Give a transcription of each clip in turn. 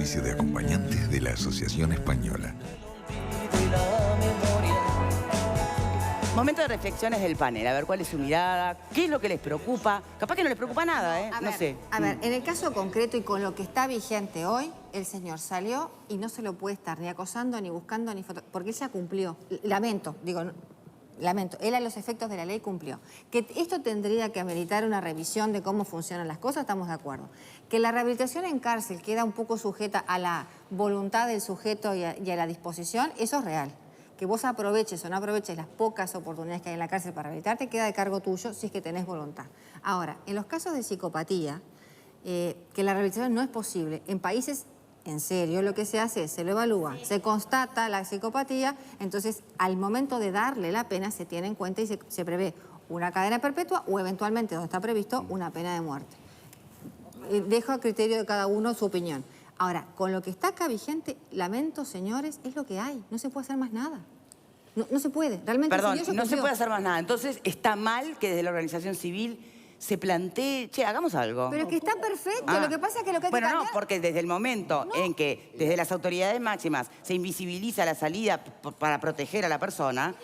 servicio de acompañantes de la Asociación Española. Momento de reflexiones del panel, a ver cuál es su mirada, qué es lo que les preocupa. Capaz que no les preocupa nada, ¿eh? No sé. A ver, en el caso concreto y con lo que está vigente hoy, el señor salió y no se lo puede estar ni acosando, ni buscando, ni foto, porque él ya cumplió. Lamento, él a los efectos de la ley cumplió. Que esto tendría que ameritar una revisión de cómo funcionan las cosas, estamos de acuerdo. Que la rehabilitación en cárcel queda un poco sujeta a la voluntad del sujeto y a la disposición, eso es real. Que vos aproveches o no aproveches las pocas oportunidades que hay en la cárcel para rehabilitarte, queda de cargo tuyo si es que tenés voluntad. Ahora, en los casos de psicopatía, que la rehabilitación no es posible, en países en serio lo que se hace es, se lo evalúa, se constata la psicopatía, entonces al momento de darle la pena se tiene en cuenta y se prevé una cadena perpetua o eventualmente, donde está previsto, una pena de muerte. Dejo a criterio de cada uno su opinión. Ahora, con lo que está acá vigente, lamento, señores, es lo que hay. No se puede hacer más nada. No se puede. Realmente. Perdón, no se puede hacer más nada. Entonces, está mal que desde la organización civil se plantee, che, hagamos algo. Pero es que está perfecto. Lo que pasa es que lo que hay que cambiar... Bueno, no, porque desde el momento en que desde las autoridades máximas se invisibiliza la salida para proteger a la persona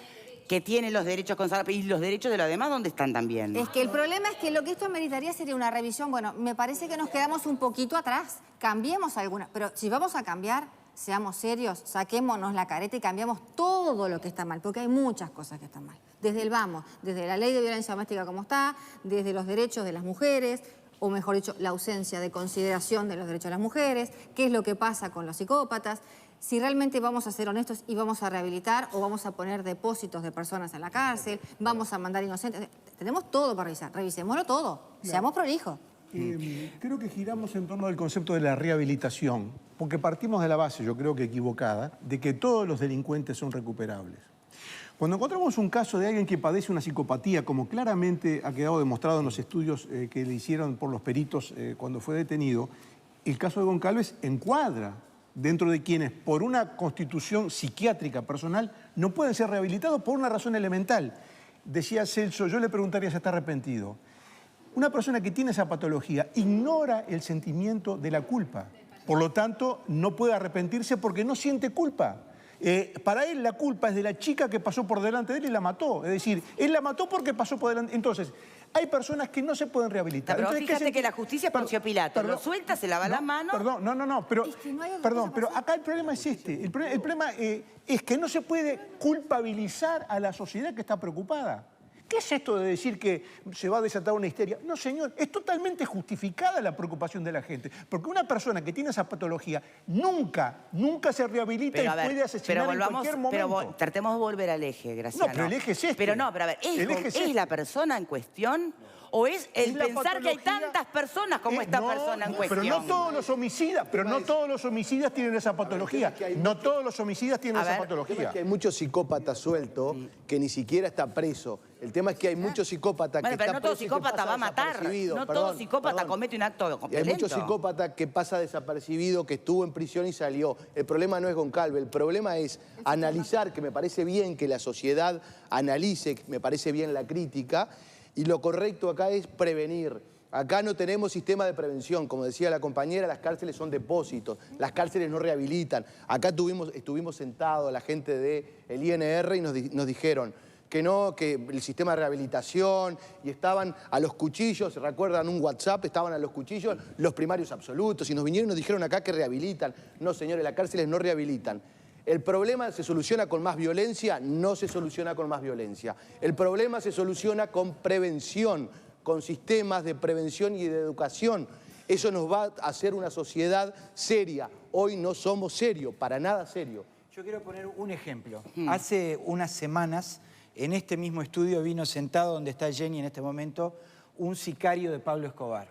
que tiene los derechos consagrados y los derechos de los demás, ¿dónde están también? Es que el problema es que lo que esto meritaría sería una revisión. Bueno, me parece que nos quedamos un poquito atrás. Cambiemos alguna. Pero si vamos a cambiar, seamos serios, saquémonos la careta y cambiamos todo lo que está mal, porque hay muchas cosas que están mal. Desde el vamos, desde la ley de violencia doméstica como está, desde los derechos de las mujeres, o mejor dicho, la ausencia de consideración de los derechos de las mujeres, qué es lo que pasa con los psicópatas, si realmente vamos a ser honestos y vamos a rehabilitar o vamos a poner depósitos de personas en la cárcel, vamos a mandar inocentes. Tenemos todo para revisar, revisémoslo todo, seamos prolijos. Creo que giramos en torno al concepto de la rehabilitación, porque partimos de la base, yo creo que equivocada, de que todos los delincuentes son recuperables. Cuando encontramos un caso de alguien que padece una psicopatía, como claramente ha quedado demostrado en los estudios que le hicieron por los peritos cuando fue detenido, el caso de Goncalves encuadra dentro de quienes, por una constitución psiquiátrica personal, no pueden ser rehabilitados por una razón elemental. Decía Celso, yo le preguntaría si está arrepentido. Una persona que tiene esa patología ignora el sentimiento de la culpa. Por lo tanto, no puede arrepentirse porque no siente culpa. Para él la culpa es de la chica que pasó por delante de él y la mató. Es decir, él la mató porque pasó por delante. Entonces, hay personas que no se pueden rehabilitar. Pero entonces, fíjate que la justicia es Poncio Pilato. Lo suelta, se lava la mano. Pero, pero acá el problema es este. El problema es que no se puede culpabilizar a la sociedad que está preocupada. ¿Qué es esto de decir que se va a desatar una histeria? No, señor, es totalmente justificada la preocupación de la gente. Porque una persona que tiene esa patología nunca se rehabilita y puede asesinar en cualquier momento. Pero tratemos de volver al eje, Graciano. No, pero el eje es este. Pero a ver, ¿es la persona en cuestión o es el pensar que hay tantas personas como esta persona en cuestión? Pero no todos los homicidas, tienen esa patología. No todos los homicidas tienen esa patología. El tema es que hay muchos psicópatas sueltos que ni siquiera está preso. El tema es que hay muchos psicópatas que pero no todo psicópata va a matar. No todo psicópata comete un acto violento. Hay muchos psicópatas que pasa desapercibido, que estuvo en prisión y salió. El problema no es Goncalves, el problema es analizar, que me parece bien que la sociedad analice, me parece bien la crítica, y lo correcto acá es prevenir. Acá no tenemos sistema de prevención. Como decía la compañera, las cárceles son depósitos. Las cárceles no rehabilitan. Acá estuvimos sentados la gente del INR y nos dijeron que no, que el sistema de rehabilitación, y estaban a los cuchillos, ¿recuerdan un WhatsApp? Estaban a los cuchillos los primarios absolutos, y nos vinieron y nos dijeron acá que rehabilitan. No, señores, las cárceles no rehabilitan. ¿El problema se soluciona con más violencia? No se soluciona con más violencia. El problema se soluciona con prevención, con sistemas de prevención y de educación. Eso nos va a hacer una sociedad seria. Hoy no somos serios, para nada serios. Yo quiero poner un ejemplo. Hace unas semanas, en este mismo estudio vino sentado donde está Jenny en este momento, un sicario de Pablo Escobar,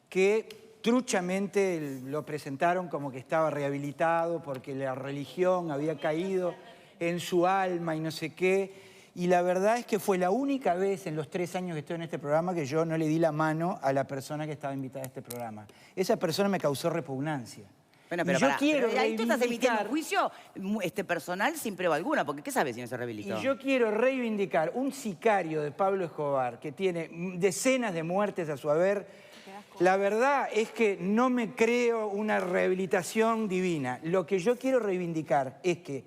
que truchamente lo presentaron como que estaba rehabilitado porque la religión había caído en su alma y no sé qué. Y la verdad es que fue la única vez en los 3 años que estoy en este programa que yo no le di la mano a la persona que estaba invitada a este programa. Esa persona me causó repugnancia. Bueno, pero ahí tú estás emitiendo un juicio personal sin prueba alguna, porque ¿qué sabes si no se rehabilitó? Y yo quiero reivindicar un sicario de Pablo Escobar que tiene decenas de muertes a su haber, La verdad es que no me creo una rehabilitación divina. Lo que yo quiero reivindicar es que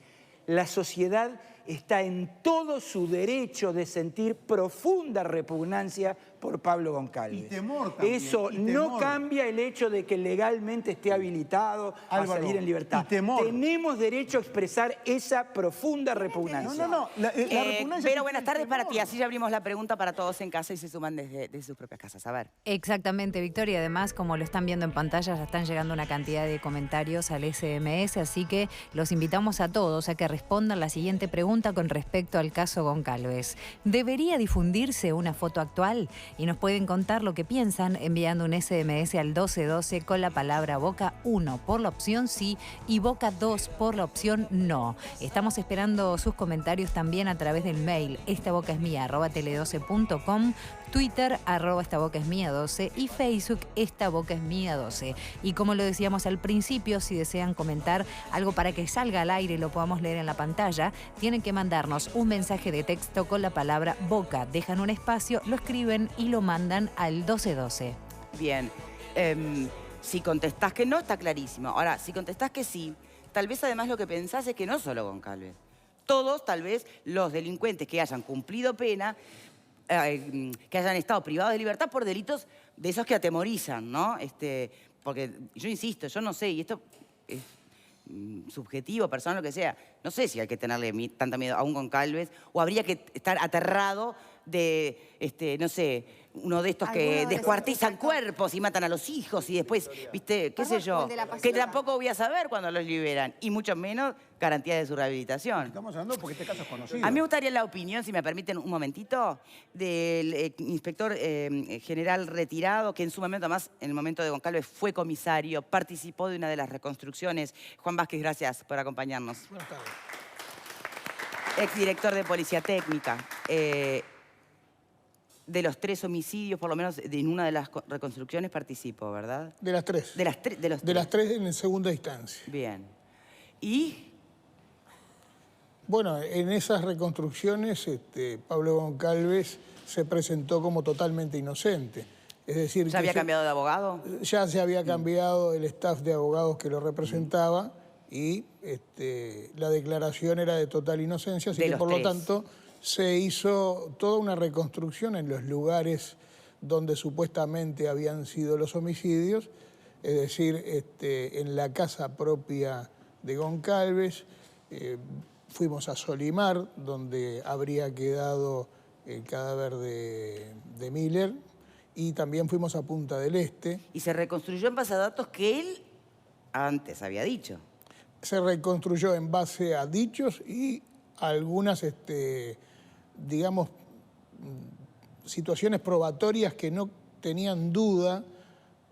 la sociedad está en todo su derecho de sentir profunda repugnancia por Pablo Goncalves. Y temor también. Eso no cambia el hecho de que legalmente esté habilitado a salir en libertad. Y temor. Tenemos derecho a expresar esa profunda repugnancia. No. La repugnancia... Pero buenas tardes para ti. Así ya abrimos la pregunta para todos en casa y se suman desde sus propias casas. A ver. Exactamente, Victoria. Además, como lo están viendo en pantalla, ya están llegando una cantidad de comentarios al SMS, así que los invitamos a todos a que respondan la siguiente pregunta con respecto al caso Goncalves. ¿Debería difundirse una foto actual? Y nos pueden contar lo que piensan enviando un SMS al 1212 con la palabra Boca 1 por la opción sí y Boca 2 por la opción no. Estamos esperando sus comentarios también a través del mail estabocaesmia@tele12.com, Twitter @estabocaesmia12 y Facebook estabocaesmia12. Y como lo decíamos al principio, si desean comentar algo para que salga al aire y lo podamos leer en la pantalla, tienen que mandarnos un mensaje de texto con la palabra Boca. Dejan un espacio, lo escriben y lo mandan al 1212. Bien. Si contestás que no, está clarísimo. Ahora, si contestás que sí, tal vez además lo que pensás es que no solo Goncalves. Todos, tal vez, los delincuentes que hayan cumplido pena, que hayan estado privados de libertad por delitos de esos que atemorizan, ¿no? Porque yo insisto, yo no sé, y esto es subjetivo, personal, lo que sea, no sé si hay que tenerle tanto miedo a un Goncalves o habría que estar aterrado de, no sé, uno de estos que descuartizan cuerpos y matan a los hijos y después, viste, qué sé yo, que tampoco voy a saber cuando los liberan y mucho menos garantía de su rehabilitación. Estamos hablando porque este caso es conocido. A mí me gustaría la opinión, si me permiten un momentito, del inspector general retirado, que en su momento, además, en el momento de Goncalves, fue comisario, participó de una de las reconstrucciones. Juan Vázquez, gracias por acompañarnos. Buenas tardes. Exdirector de Policía Técnica. De los 3 homicidios, por lo menos en una de las reconstrucciones participó, ¿verdad? De las 3. De las 3. De las 3 en segunda instancia. Bien. ¿Y? Bueno, en esas reconstrucciones Pablo Goncalves se presentó como totalmente inocente. Es decir, ¿Ya había cambiado de abogado? Ya se había cambiado el staff de abogados que lo representaba y la declaración era de total inocencia, así que por lo tanto se hizo toda una reconstrucción en los lugares donde supuestamente habían sido los homicidios, es decir, en la casa propia de Goncalves. Fuimos a Solimar, donde habría quedado el cadáver de Miller, y también fuimos a Punta del Este. Y se reconstruyó en base a datos que él antes había dicho. Se reconstruyó en base a dichos y algunas, digamos, situaciones probatorias que no tenían duda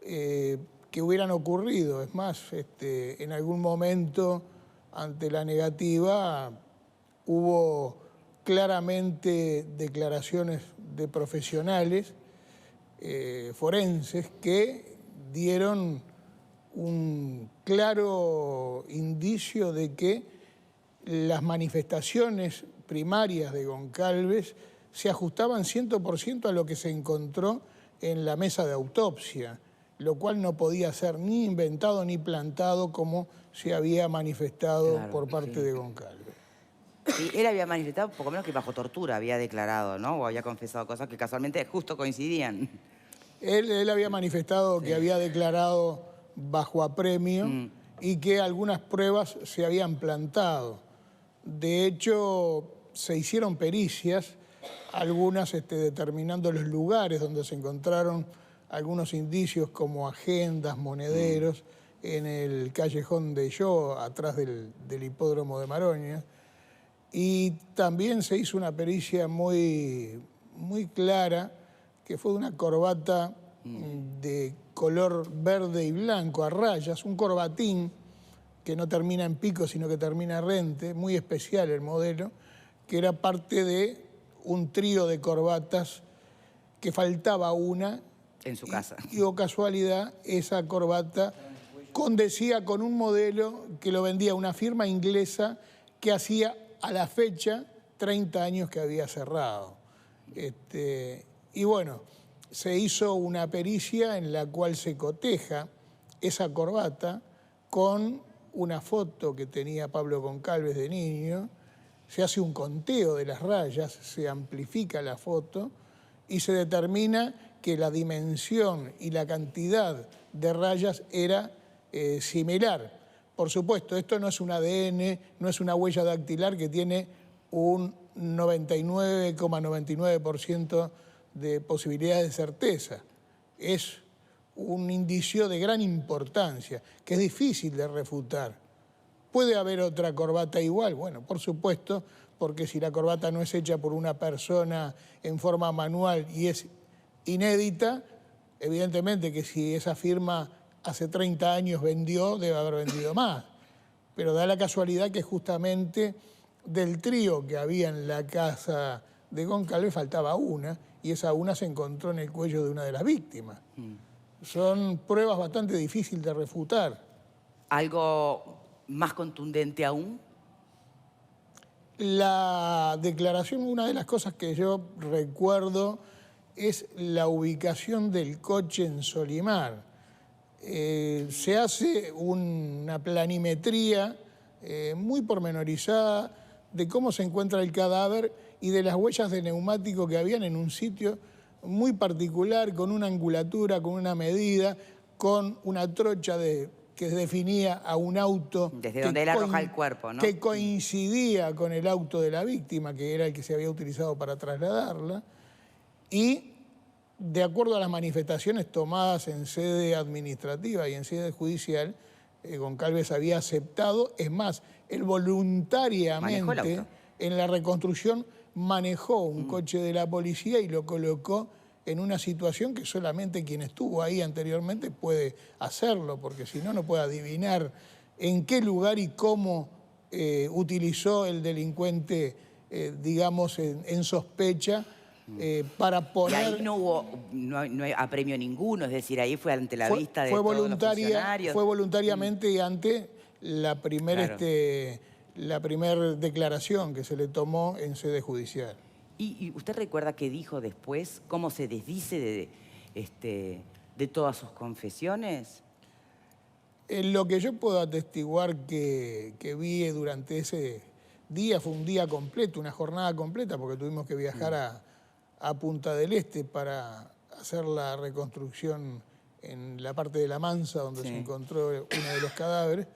que hubieran ocurrido. Es más, en algún momento, ante la negativa, hubo claramente declaraciones de profesionales forenses que dieron un claro indicio de que las manifestaciones primarias de Goncalves se ajustaban 100% a lo que se encontró en la mesa de autopsia, lo cual no podía ser ni inventado ni plantado como se había manifestado por parte de Goncalves. Sí, él había manifestado, poco menos que bajo tortura había declarado, ¿no? O había confesado cosas que casualmente justo coincidían. Él había manifestado que había declarado bajo apremio y que algunas pruebas se habían plantado. De hecho, se hicieron pericias, algunas determinando los lugares donde se encontraron algunos indicios como agendas, monederos, en el callejón de Yo, atrás del hipódromo de Maroña. Y también se hizo una pericia muy clara, que fue de una corbata de color verde y blanco a rayas, un corbatín que no termina en pico, sino que termina rente, muy especial el modelo, que era parte de un trío de corbatas que faltaba una. En su casa. Y o casualidad, esa corbata condecía con un modelo que lo vendía una firma inglesa que hacía a la fecha 30 años que había cerrado. Y bueno, se hizo una pericia en la cual se coteja esa corbata con una foto que tenía Pablo Goncalves de niño, se hace un conteo de las rayas, se amplifica la foto y se determina que la dimensión y la cantidad de rayas era similar. Por supuesto, esto no es un ADN, no es una huella dactilar que tiene un 99,99% de posibilidades de certeza. Es un indicio de gran importancia, que es difícil de refutar. ¿Puede haber otra corbata igual? Bueno, por supuesto, porque si la corbata no es hecha por una persona en forma manual y es inédita, evidentemente que si esa firma hace 30 años vendió, debe haber vendido más. Pero da la casualidad que justamente del trío que había en la casa de Goncalves faltaba una, y esa una se encontró en el cuello de una de las víctimas. Son pruebas bastante difíciles de refutar. ¿Algo más contundente aún? La declaración, una de las cosas que yo recuerdo es la ubicación del coche en Solimar. Se hace una planimetría muy pormenorizada de cómo se encuentra el cadáver y de las huellas de neumático que habían en un sitio muy particular, con una angulatura, con una medida, con una trocha que definía a un auto... Desde donde él arroja el cuerpo, ¿no? Que coincidía con el auto de la víctima, que era el que se había utilizado para trasladarla. Y, de acuerdo a las manifestaciones tomadas en sede administrativa y en sede judicial, Goncalves había aceptado, es más, él voluntariamente en la reconstrucción manejó un coche de la policía y lo colocó en una situación que solamente quien estuvo ahí anteriormente puede hacerlo, porque si no, no puede adivinar en qué lugar y cómo utilizó el delincuente, digamos, en sospecha, para poner... Y ahí no hay apremio ninguno, es decir, ahí fue ante la vista de todos los funcionarios. Fue voluntariamente ante la primera declaración que se le tomó en sede judicial. ¿Y usted recuerda qué dijo después? ¿Cómo se desdice de todas sus confesiones? Lo que yo puedo atestiguar que vi durante ese día, fue un día completo, una jornada completa, porque tuvimos que viajar a Punta del Este para hacer la reconstrucción en la parte de La Mansa, donde se encontró uno de los cadáveres.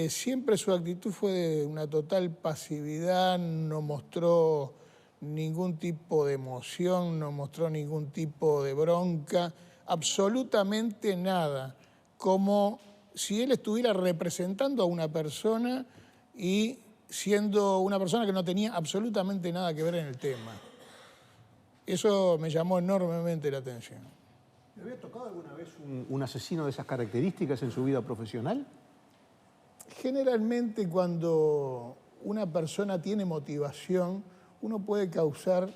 Siempre su actitud fue de una total pasividad, no mostró ningún tipo de emoción, no mostró ningún tipo de bronca, absolutamente nada, como si él estuviera representando a una persona y siendo una persona que no tenía absolutamente nada que ver en el tema. Eso me llamó enormemente la atención. ¿Le había tocado alguna vez un asesino de esas características en su vida profesional? Generalmente cuando una persona tiene motivación, uno puede causar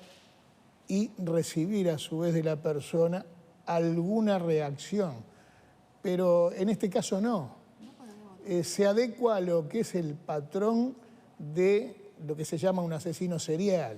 y recibir a su vez de la persona alguna reacción, pero en este caso no. Se adecua a lo que es el patrón de lo que se llama un asesino serial.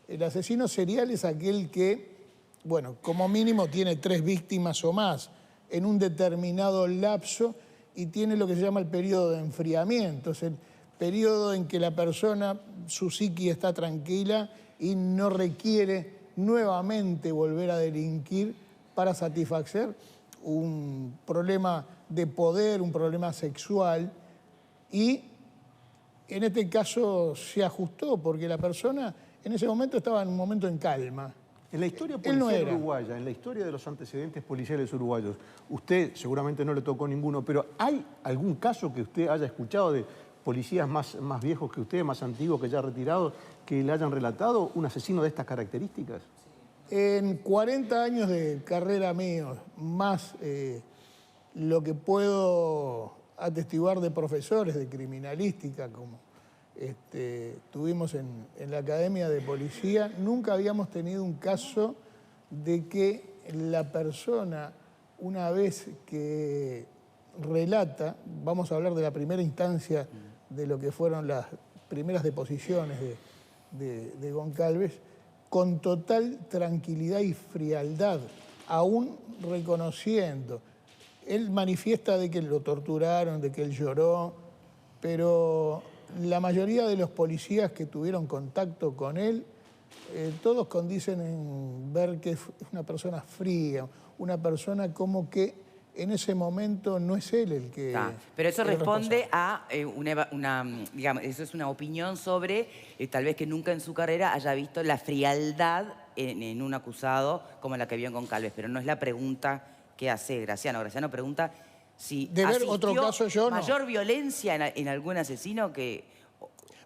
El asesino serial es aquel que, bueno, como mínimo tiene 3 víctimas o más en un determinado lapso y tiene lo que se llama el periodo de enfriamiento, es el periodo en que la persona, su psiqui está tranquila y no requiere nuevamente volver a delinquir para satisfacer un problema de poder, un problema sexual, y en este caso se ajustó porque la persona en ese momento estaba en un momento en calma. En la historia policial uruguaya, en la historia de los antecedentes policiales uruguayos, usted seguramente no le tocó ninguno, pero ¿hay algún caso que usted haya escuchado de policías más viejos que usted, más antiguos, que ya retirados, que le hayan relatado un asesino de estas características? En 40 años de carrera mío, más lo que puedo atestiguar de profesores de criminalística, como tuvimos en la Academia de Policía, nunca habíamos tenido un caso de que la persona, una vez que relata, vamos a hablar de la primera instancia de lo que fueron las primeras deposiciones de Goncalves, con total tranquilidad y frialdad, aún reconociendo. Él manifiesta de que lo torturaron, de que él lloró, pero la mayoría de los policías que tuvieron contacto con él, todos condicen en ver que es una persona fría, una persona como que en ese momento no es él el que... Pero eso el responde a digamos, eso es una opinión sobre tal vez que nunca en su carrera haya visto la frialdad en un acusado como la que vio en Goncalves, pero no es la pregunta que hace Graciano. Graciano pregunta si de ver otro caso yo no. mayor violencia en algún asesino que...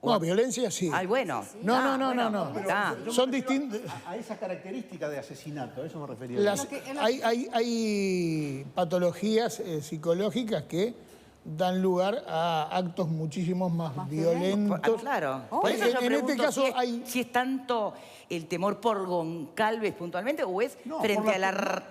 No, violencia sí. Ay, bueno. No. Son distintos. A esa característica de asesinato, a eso me refería. Hay patologías psicológicas que dan lugar a actos muchísimo más violentos. Claro. Por eso yo en este caso si es tanto el temor por Goncalves puntualmente o es frente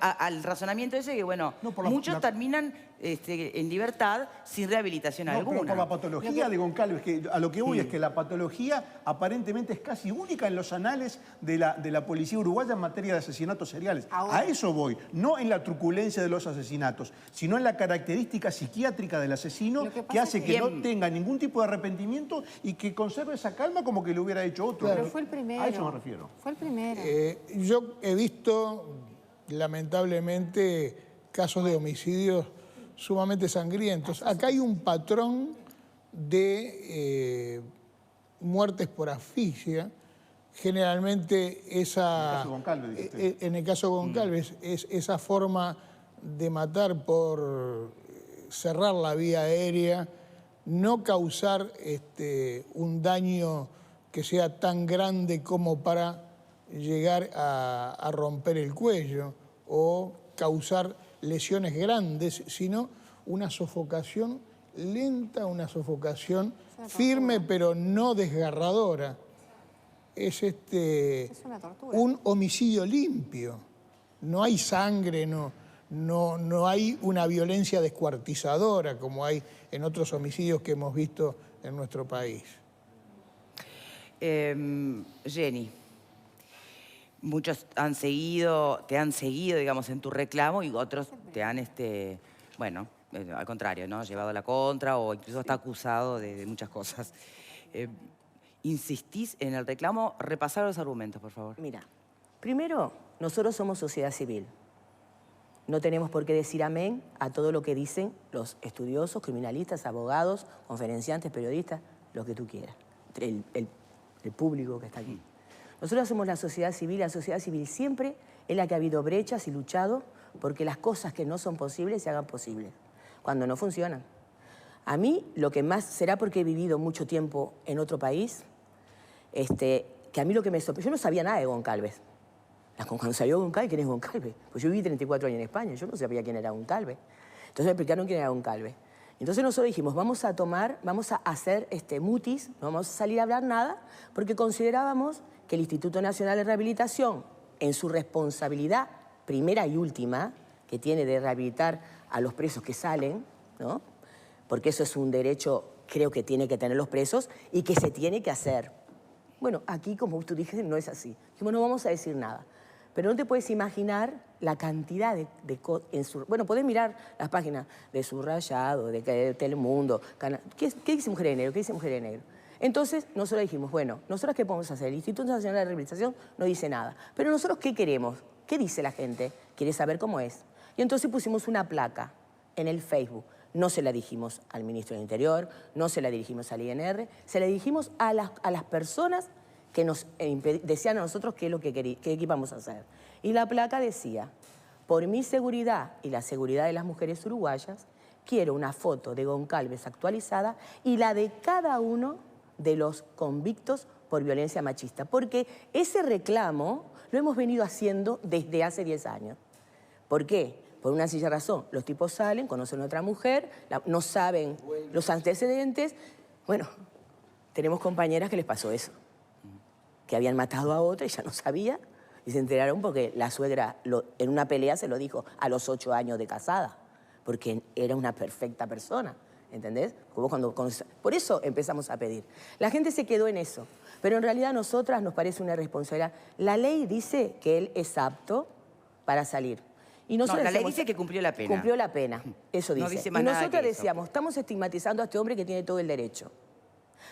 al razonamiento ese que, bueno, muchos terminan en libertad sin rehabilitación alguna. Pero por la patología de Goncalves, que a lo que voy es que la patología aparentemente es casi única en los anales de la policía uruguaya en materia de asesinatos seriales. A eso voy, no en la truculencia de los asesinatos, sino en la característica psiquiátrica del asesino que hace que no tenga ningún tipo de arrepentimiento y que conserve esa calma como que lo hubiera hecho otro. Pero fue el primero. A eso me refiero. Fue el primero. Yo he visto, lamentablemente, casos de homicidios sumamente sangrientos. Acá hay un patrón de muertes por asfixia. Generalmente esa... En el caso de Goncalves, es esa forma de matar por cerrar la vía aérea, no causar un daño que sea tan grande como para llegar a romper el cuello o causar lesiones grandes, sino una sofocación lenta, una sofocación firme pero no desgarradora. Es una tortura. Un homicidio limpio. No hay sangre, no hay una violencia descuartizadora como hay en otros homicidios que hemos visto en nuestro país. Jenny, muchos te han seguido, digamos, en tu reclamo y otros te han, bueno, al contrario, ¿no? Llevado a la contra o incluso está acusado de muchas cosas. ¿Insistís en el reclamo? Repasar los argumentos, por favor. Mira, primero, nosotros somos sociedad civil. No tenemos por qué decir amén a todo lo que dicen los estudiosos, criminalistas, abogados, conferenciantes, periodistas, lo que tú quieras. El público que está aquí. Nosotros somos la sociedad civil siempre es la que ha habido brechas y luchado porque las cosas que no son posibles se hagan posibles, cuando no funcionan. A mí, lo que más será porque he vivido mucho tiempo en otro país, que a mí lo que me sorprendió, yo no sabía nada de Goncalves. Cuando salió Goncalves, ¿quién es Goncalves? Pues yo viví 34 años en España, yo no sabía quién era Goncalves. Entonces me explicaron quién era Goncalves. Entonces nosotros dijimos, vamos a hacer mutis, no vamos a salir a hablar nada, porque considerábamos que el Instituto Nacional de Rehabilitación, en su responsabilidad primera y última, que tiene de rehabilitar a los presos que salen, ¿no? Porque eso es un derecho, creo que tiene que tener los presos y que se tiene que hacer. Bueno, aquí, como tú dijiste, no es así. Dijimos, no vamos a decir nada. Pero no te puedes imaginar la cantidad bueno, podés mirar las páginas de Subrayado, de Telemundo, ¿qué dice Mujer de Negro? ¿Qué dice Mujer de Negro? Entonces, nosotros dijimos, bueno, ¿nosotros qué podemos hacer? El Instituto Nacional de Rehabilitación no dice nada. Pero nosotros, ¿qué queremos? ¿Qué dice la gente? Quiere saber cómo es. Y entonces pusimos una placa en el Facebook. No se la dijimos al Ministro del Interior, no se la dirigimos al INR, se la dirigimos a las personas que nos decían a nosotros qué es lo que íbamos a hacer. Y la placa decía, por mi seguridad y la seguridad de las mujeres uruguayas, quiero una foto de Goncalves actualizada y la de cada uno de los convictos por violencia machista. Porque ese reclamo lo hemos venido haciendo desde hace 10 años. ¿Por qué? Por una sencilla razón. Los tipos salen, conocen a otra mujer, no saben los antecedentes. Bueno, tenemos compañeras que les pasó eso. Que habían matado a otra y ya no sabía. Y se enteraron porque la suegra en una pelea se lo dijo a los 8 años de casada. Porque era una perfecta persona. ¿entendés? Por eso empezamos a pedir. La gente se quedó en eso, pero en realidad a nosotras nos parece una responsabilidad. La ley dice que él es apto para salir. Y nosotros la ley dice que cumplió la pena. Cumplió la pena, eso dice. No dice más y nada nosotros que eso. decíamos, estamos estigmatizando a este hombre que tiene todo el derecho.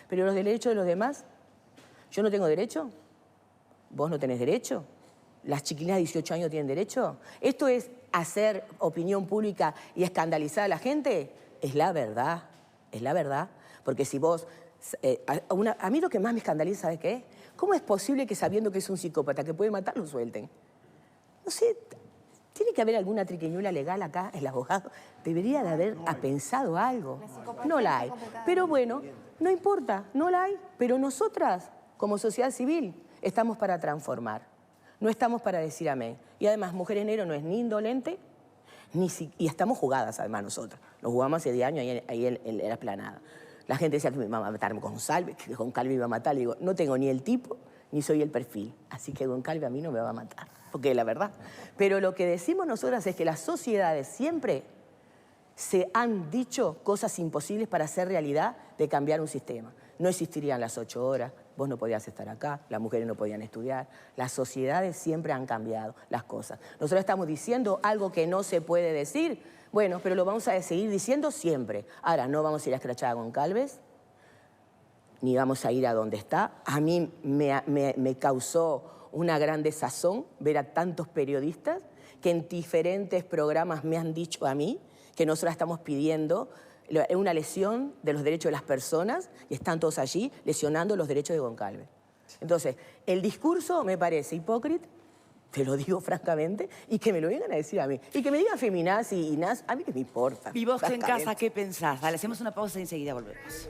Pero los derechos de los demás, ¿yo no tengo derecho? ¿Vos no tenés derecho? ¿Las chiquilinas de 18 años tienen derecho? ¿Esto es hacer opinión pública y escandalizar a la gente? Es la verdad, es la verdad. Porque si vos... a mí lo que más me escandaliza, ¿sabes qué? ¿Cómo es posible que sabiendo que es un psicópata, que puede matar, lo suelten? No sé, tiene que haber alguna triquiñuela legal acá, el abogado. Debería de haber pensado algo. No la hay. Pero bueno, no importa, no la hay. Pero nosotras, como sociedad civil, estamos para transformar. No estamos para decir amén. Y además, Mujeres Negro no es ni indolente, y estamos jugadas además nosotras. Nos jugamos hace 10 años ahí en la esplanada. La gente decía que me iba a matar Goncalves, que Goncalves me iba a matar. Le digo, no tengo ni el tipo, ni soy el perfil. Así que Goncalves a mí no me va a matar, porque es la verdad. Pero lo que decimos nosotras es que las sociedades siempre se han dicho cosas imposibles para hacer realidad de cambiar un sistema. No existirían las 8 horas, vos no podías estar acá, las mujeres no podían estudiar. Las sociedades siempre han cambiado las cosas. Nosotros estamos diciendo algo que no se puede decir, bueno, pero lo vamos a seguir diciendo siempre. Ahora, no vamos a ir a escrachar a Goncalves, ni vamos a ir a donde está. A mí me causó una gran desazón ver a tantos periodistas que en diferentes programas me han dicho a mí que nosotros estamos pidiendo una lesión de los derechos de las personas y están todos allí lesionando los derechos de Goncalves. Entonces, el discurso me parece hipócrita, te lo digo francamente, y que me lo vengan a decir a mí. Y que me digan feminazi y naz, a mí que me importa. ¿Y vos en casa qué pensás? Dale, hacemos una pausa y enseguida volvemos.